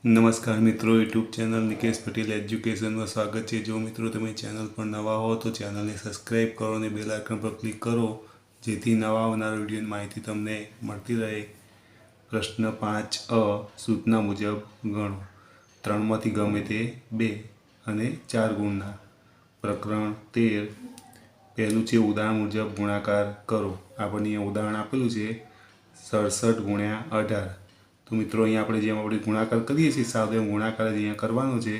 નમસ્કાર મિત્રો, YouTube channel Nikesh Patel એજ્યુકેશનમાં સ્વાગત છે। જો મિત્રો તમે ચેનલ પર નવા હો તો ચેનલને સબસ્ક્રાઈબ કરો અને બેલ આઇકન પર ક્લિક કરો, જેથી નવા આવનાર વિડીયોની માહિતી તમને મળતી રહે। પ્રશ્ન 5 સૂચના મુજબ ગણો। 3માંથી ગમે તે 2 અને 4 ગુણના। પ્રકરણ 13। પહેલું છે ઉદાહરણ મુજબ ગુણાકાર કરો। આપણને અહીંયા ઉદાહરણ આપેલું છે 67 ગુણ્યા 18। તો મિત્રો અહીંયા આપણે જેમ આપણે ગુણાકાર કરીએ છીએ સાદો એમ ગુણાકાર જ અહીંયા કરવાનો છે।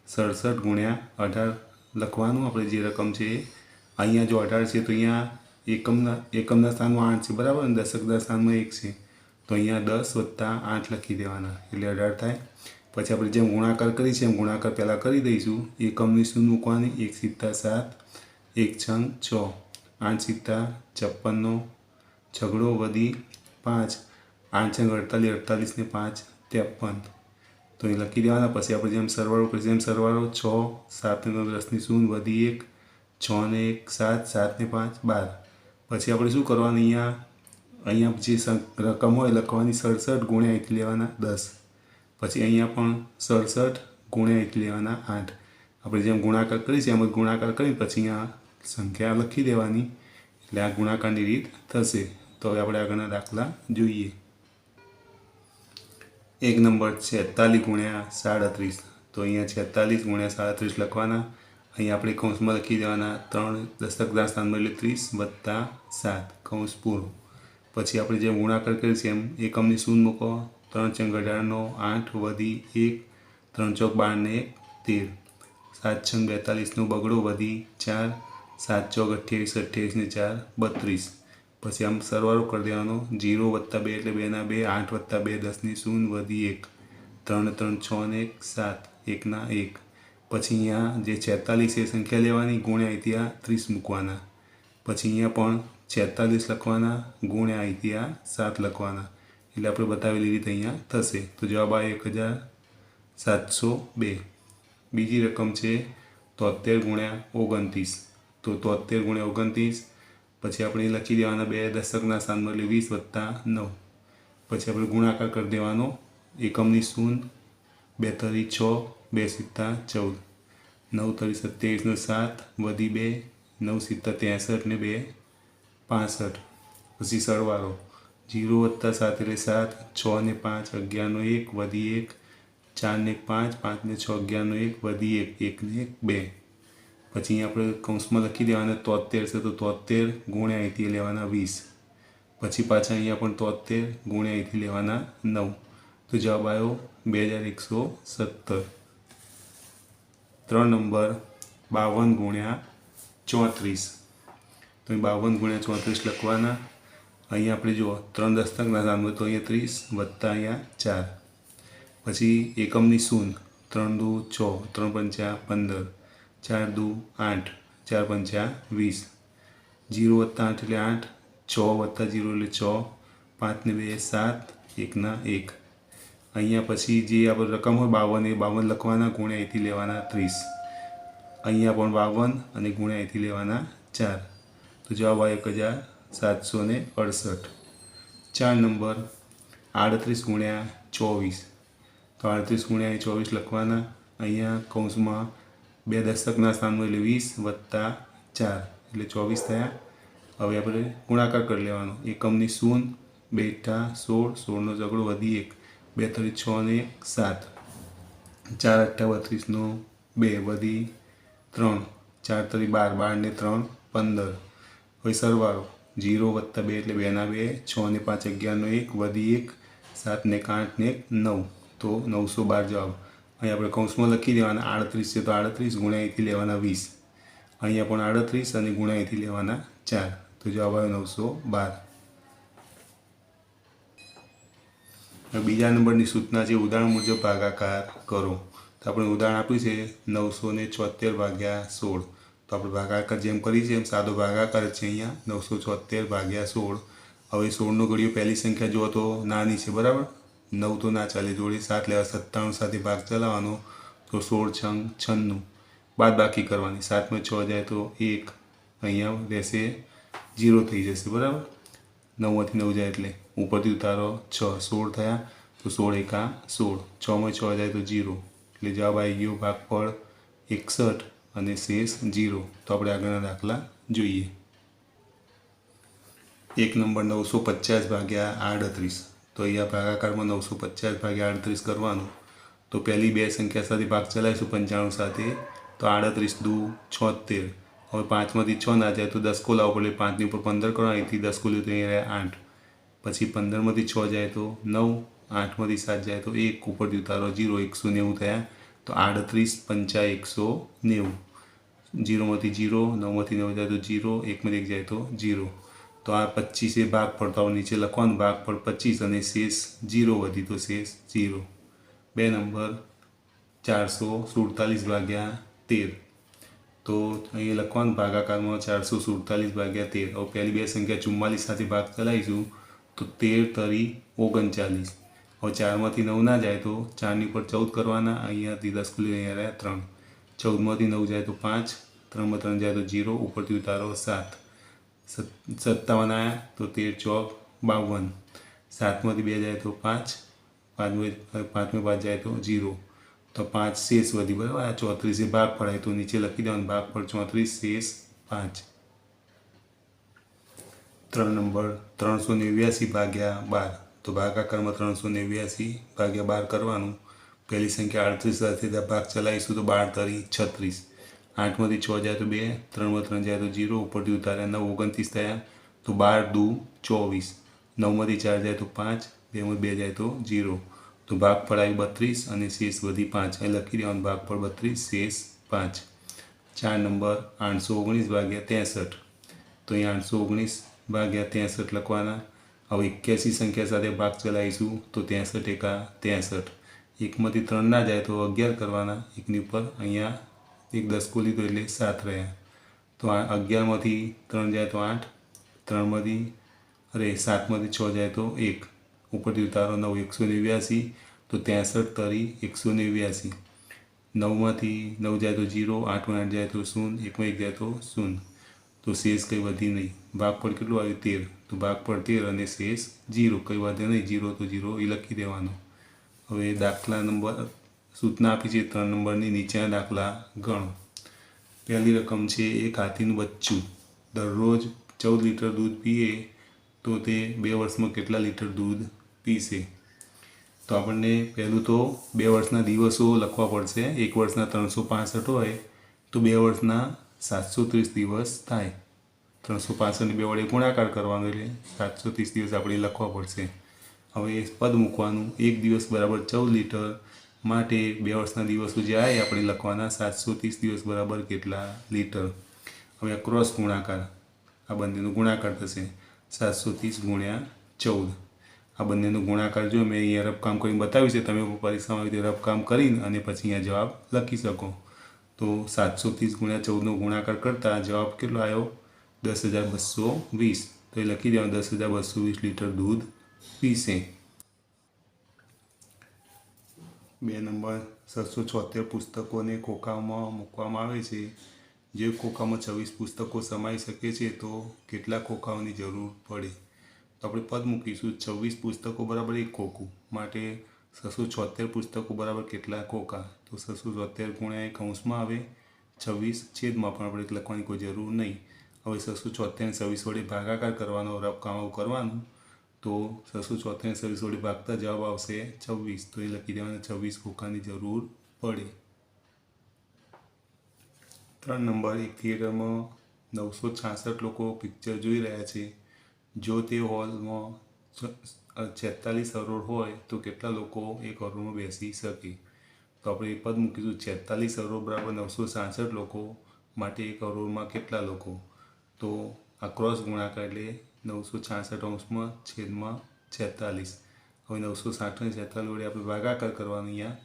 67 ગુણ્યા 18 લખવાનું આપણે જે રકમ છે અહીંયા જો 18 છે તો અહીંયા એકમના સ્થાનમાં 8 છે બરાબર, અને દશકના સ્થાનમાં 1 છે તો અહીંયા 10 વત્તા 8 લખી દેવાના એટલે 18 થાય। પછી આપણે જેમ ગુણાકાર કરી છે એમ ગુણાકાર પહેલાં કરી દઈશું। એકમની શૂન્ય મૂકવાની, 1 સિત્તા 7, 1 છંગ 6, 8 સિત્તા 56નો છગડો વધી 5, 8 છંગ 48, 48 ને 5 53 તો એ લખી દેવાના। પછી આપણે જેમ સરવાળો કરીશું એમ સરવાળો 6, 7 ને 10 ની શૂન્ય વધી 1, 6 ને 1 7, 7 ને 5 12। પછી આપણે શું કરવાનું, અહીંયા જે રકમ હોય લખવાની 67 ગુણ્યા અહીંથી લેવાના 10, પછી અહીંયા પણ 67 ગુણ્યા અહીંથી લેવાના 8। આપણે જેમ ગુણાકાર કરી છે એમ જ ગુણાકાર કરી પછી અહીંયા સંખ્યા લખી દેવાની એટલે આ ગુણાકારની રીત થશે। તો હવે આપણે આગળના દાખલા જોઈએ। 1 નંબર 46 ગુણ્યા 37। તો અહીંયા 46 ગુણ્યા 37 લખવાના। અહીંયા આપણે કૌંસમાં લખી દેવાના 3 દશકના સ્થાનમાં એટલે 30 વત્તા 7 કૌંસ પૂરો। પછી આપણે જેમ ગુણાકાર કરીએ છીએ એમ એકમની શૂન્ય મૂકો, 3 છંગ 18નો 8 વધી 1, 3 ચોક 12 ને 1 13, 7 છંગ 42નો બગડો વધી 4, 7 ચોક 28, 28 ને 4 32। પછી આમ સરવાળો કરી દેવાનો, 0 વત્તા 2 એટલે 2 ના 2, 8 વત્તા 2 10 ની શૂન્ય વધી 1, 3 3 6 ને 1 7, 1 ના 1। પછી અહીંયા જે 46 એ સંખ્યા લેવાની ગુણ્યા અહીંથી આ 30 મૂકવાના। પછી અહીંયા પણ 46 લખવાના ગુણ્યા અહીંથી આ 7 લખવાના એટલે આપણે બતાવેલી રીતે અહીંયા થશે। તો જવાબ આવે 1702। બીજી રકમ છે 73 ગુણ્યા 29। તો 73 ગુણ્યા 29 પછી આપણે લખી દેવાના 2 દશકના સ્થાનમાં એટલે 20 વત્તા 9। પછી આપણે ગુણાકાર કરી દેવાનો, એકમની શૂન્ય 2 તરી 6, 2 સિત્તા 14, 9 તરી 27 નો 7 વધી 2, 9 સિત્તા 63 ને 2 65। પછી સરવાળો 0 વત્તા 7 એટલે 7, 6 ને 5 11 નો 1 વધી 1, 4 ને 5, 5 ને 6 11 નો 1 વધી 1, 1 ને 2। પછી અહીંયા આપણે કૌંસમાં લખી દેવાના 73 છે તો 73 ગુણ્યા અહીંથી લેવાના 20। પછી પાછા અહીંયા પણ 73 ગુણ્યા અહીંથી લેવાના 9। તો જવાબ આવ્યો 2117। 3 નંબર 52 ગુણ્યા 34। તો 52 ગુણ્યા 34 લખવાના। અહીંયા આપણે જુઓ 3 દશકના સ્થાનમાં તો અહીંયા 30 વત્તા અહીંયા 4। પછી એકમની શૂન્ય 3 દુ 6, 3 પંચા 15, 4 દુ 8, 4 પંચા 20, 0 વત્તા 8 એટલે 8, 6 વત્તા 0 એટલે 6, 5 ને 2 7, 1 ના 1। અહીંયા પછી જે આપણે રકમ હોય 52 એ 52 લખવાના ગુણ્યા અહીંથી લેવાના 30। અહીંયા પણ 52 અને ગુણ્યા અહીંથી લેવાના 4। તો જવાબ આવે 1768। 4 નંબર 38 ગુણ્યા 24। તો 38 ગુણ્યા 24 લખવાના। અહીંયા કૌંસમાં 2 દશકના સ્થાનમાં એટલે 20 વત્તા 4 એટલે 24 થયા। હવે આપણે ગુણાકાર કરી લેવાનો, એકમની શૂન્ય 2 * 16, 16નો ઝઘડો વધી 1, 2 તરી 6 ને 7, 4 * 32 નો 2 વધી 3, 4 તરી 12, 12 ને 3 15। હવે સરવાળો 0 વત્તા 2 એટલે 2 ના 2, 6 ને 5 11 નો 1 વધી 1, 7 ને 8 ને 9 તો 912 જવાબ। અહીં આપણે કૌંસમાં લખી દેવાના 38 છે તો 38 ગુણ્યા અહીંથી લેવાના 20, અહીંયા પણ 38 અને ગુણ્યા અહીંથી લેવાના 4 તો જવાબ આવ્યો 912। બીજા નંબરની સૂચના છે ઉદાહરણ મુજબ ભાગાકાર કરો। તો આપણે ઉદાહરણ આપ્યું છે 974 ભાગ્યા 16। તો આપણે ભાગાકાર જેમ કરી છે એમ સાદો ભાગાકાર છે અહીંયા 974 ભાગ્યા 16। હવે 16નો ઘડિયો પહેલી સંખ્યા જુઓ તો નાની છે બરાબર, 9 તો ના ચાલે, જોડે 7 લેવા 97 સાથે ભાગ ચલાવવાનો તો 16 છંગ 96, બાદ બાકી કરવાની, 7માં 6 જાય તો 1, અહીંયા રહેશે 0 થઈ જશે બરાબર, 9માંથી 9 જાય એટલે ઉપરથી ઉતારો 6, 16 થયા। તો 16 એકા 16, 6 માં 6 જાય તો 0, એટલે જવાબ આવી ગયો ભાગફળ 61 અને શેષ 0. તો આપણે આગળના દાખલા જોઈએ. 1 નંબર 950 ભાગ્યા 38. તો અહીંયા ભાગાકારમાં 950 ભાગ્યા 38 કરવાનું. તો પહેલી બે સંખ્યા સાથે ભાગ ચલાવીશું 95 સાથે. તો 38 દુ 76. હવે 5માંથી 6 ના જાય તો 10 કો લાવવો પડે, 5ની ઉપર 15 કરો, અહીંથી 10 કો લીધું તો અહીંયા 8. પછી 15માંથી 6 જાય તો 9, 8માંથી 7 જાય તો 1, ઉપરથી ઉતારો 0, 190 થયા. તો 38 પંચા 190. 0માંથી 0, 9માંથી 9 જાય તો 0, 1માંથી 1 જાય તો 0. તો આ 25 એ ભાગ પડતા નીચે લખવાનું, ભાગફળ 25 અને શેષ 0 વધી તો શેષ 0. 2 નંબર 447 ભાગ્યા 13. તો અહીંયા લખવાનું ભાગાકારમાં 447 ભાગ્યા 13. હવે પહેલી બે સંખ્યા 44 સાથે ભાગ ચલાવીશું તો 13 તરી 39. હવે 4માંથી 9 ના જાય તો 4ની ઉપર 14 કરવાના, અહીંયાથી 10 ખુલી, અહીંયા રહ્યા 3. 14માંથી 9 જાય તો 5, 3માં 3 જાય તો 0, ઉપરથી ઉતારો 7. 57 આવ્યા તો 13 ચોક 52. 7માંથી 2 જાય તો 5, 5માં 5 જાય તો 0. તો 5 શેષ વધી, બરાબર. આ 34 એ ભાગ પડાય તો નીચે લખી દેવાનું, ભાગફળ 34 શેષ 5. 3 નંબર 389 ભાગ્યા 12. તો ભાગાકારમાં 389 ભાગ્યા 12 કરવાનું. પહેલી સંખ્યા 38 સાથે ભાગ ચલાવીશું તો 12 તરી 36. 8માંથી 6 જાય તો 2, 3માં 3 જાય તો 0, ઉપરથી ઉતાર્યા 9, 29 થયા. તો 12 દુ 24. 9માંથી 4 જાય તો 5, 2માં 2 જાય તો 0. તો ભાગફળ આવ્યું 32 અને શેષ વધી 5. અહીં લખી દેવાનું, ભાગફળ 32 શેષ 5. 4 નંબર 819 ભાગ્યા 63. તો અહીં 819 ભાગ્યા 63 લખવાના. હવે 81 સંખ્યા સાથે ભાગ ચલાવીશું તો 63 એકા 63. 1માંથી 3 ના જાય તો 11 કરવાના, 1ની ઉપર અહીંયા 10 કો લીધો એટલે 7 રહ્યા. તો 11માંથી 3 જાય તો 8, 7માંથી 6 જાય તો 1, ઉપરથી ઉતારો 9, 189. તો 63 તરી 189. 9માંથી 9 જાય તો 0, 8માં 8 જાય તો 0, 1માં 1 જાય તો 0. તો શેષ કંઈ વધી નહીં. ભાગફળ કેટલું આવ્યું 13. તો ભાગફળ 13 અને શેષ 0, કંઈ વધે નહીં. 0 તો 0 એ લખી દેવાનો. હવે દાખલા નંબર સૂચના આપી છે 3 નંબરની, નીચેના દાખલા ગણો. પહેલી રકમ છે, એક હાથીનું બચ્ચું દરરોજ 14 લીટર દૂધ પીએ તો તે 2 વર્ષમાં કેટલા લીટર દૂધ પીશે? તો આપણને પહેલું તો 2 વર્ષના દિવસો લખવા પડશે. 1 વર્ષના 365 હોય તો 2 વર્ષના 730 દિવસ થાય. 365ને 2 વડે ગુણાકાર કરવાનો એટલે 730 દિવસ આપણે લખવા પડશે. હવે પદ મૂકવાનું, 1 દિવસ બરાબર 14 લીટર માટે 2 વર્ષના દિવસો જે આવે આપણે લખવાના, 730 દિવસ બરાબર કેટલા લીટર. હવે ક્રોસ ગુણાકાર, આ બંનેનો ગુણાકાર થશે 730 ગુણ્યા 14. આ બંનેનો ગુણાકાર જો મેં અહીંયા રફકામ કરીને બતાવ્યું છે, તમે પરીક્ષામાં આવી રીતે રફકામ કરીને અને પછી અહીંયા જવાબ લખી શકો. તો 730 ગુણ્યા 14નો ગુણાકાર કરતાં જવાબ કેટલો આવ્યો? 10,220. તો એ લખી દેવાનું, 10,220 લીટર દૂધ પીશે. 2 નંબર 776 પુસ્તકોને ખોખામાં મૂકવામાં આવે છે. જે ખોખામાં 26 પુસ્તકો સમાઈ શકે છે તો કેટલા ખોખાઓની જરૂર પડે? તો આપણે પદ મૂકીશું, 26 પુસ્તકો બરાબર 1 ખોખું, માટે 676 પુસ્તકો બરાબર કેટલા ખોખા? તો 676 ગુણ્યા કૌંસમાં આવે 26, છેદમાં પણ આપણે લખવાની કોઈ જરૂર નહીં. હવે 676 ને 26 વડે ભાગાકાર કરવાનો, રફકામ આવું કરવાનું. તો 676 ને 26 વડે ભાગતા જવાબ આવશે 26. તો એ લખી દેવાના, 26 ખોખાની જરૂર પડે. 3 નંબર, એક થિયેટરમાં 966 લોકો પિક્ચર જોઈ રહ્યા છે. જો તે હોલમાં 46 હરોળ હોય તો કેટલા લોકો એક હરોળમાં બેસી શકે? તો આપણે એ પદ મૂકીશું, 46 હરોળ બરાબર 966 લોકો માટે એક હરોળમાં કેટલા લોકો? તો આ ક્રોસ ગુણાકાર એટલે 966 અંશમાં છેદમાં 46. હવે 960 ને 46 વડે આપણે ભાગાકાર કરવાનો અહીંયા.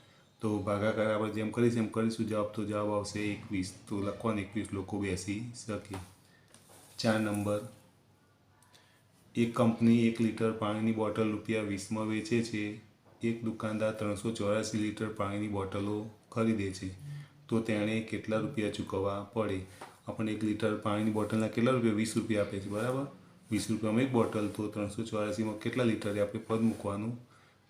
તો ભાગાકાર આપણે જેમ કરીશું એમ કરીશું, જવાબ આવશે 21. તો લખવાનું 21 લોકો બેસી શકે. 4 નંબર, એક કંપની 1 લીટર પાણીની બોટલ ₹20માં વેચે છે. એક દુકાનદાર 384 લીટર પાણીની બોટલો ખરીદે છે. તો તેણે કેટલા રૂપિયા ચૂકવવા પડે? આપણને 1 લીટર પાણીની બોટલના કેટલા રૂપિયા? 20 રૂપિયા આપે છે, બરાબર. 20 રૂપિયામાં એક બોટલ, તો 384માં કેટલા લીટર આપણે પદ મૂકવાનું,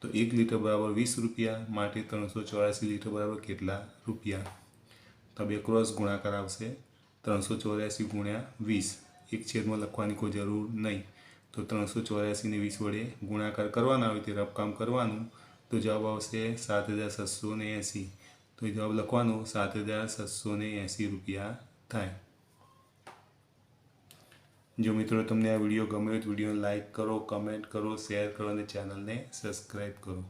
તો 1 લીટર બરાબર 20 રૂપિયા, માટે 384 લીટર બરાબર કેટલા રૂપિયા? તો બે ક્રોસ ગુણાકાર આવશે 384 ગુણ્યા 20, એક છેદમાં લખવાની કોઈ જરૂર નહીં. તો 384 ને 20 વડે ગુણાકાર કરવાના હોય તે રફકામ કરવાનું, તો જવાબ આવશે 7780. તો જવાબ લખવાનો 7780 રૂપિયા થાય. જો મિત્રો તમને આ વિડીયો ગમ્યો તો વિડીયોને લાઇક કરો, કમેન્ટ કરો, શેર કરો અને ચેનલને સબસ્ક્રાઈબ કરો.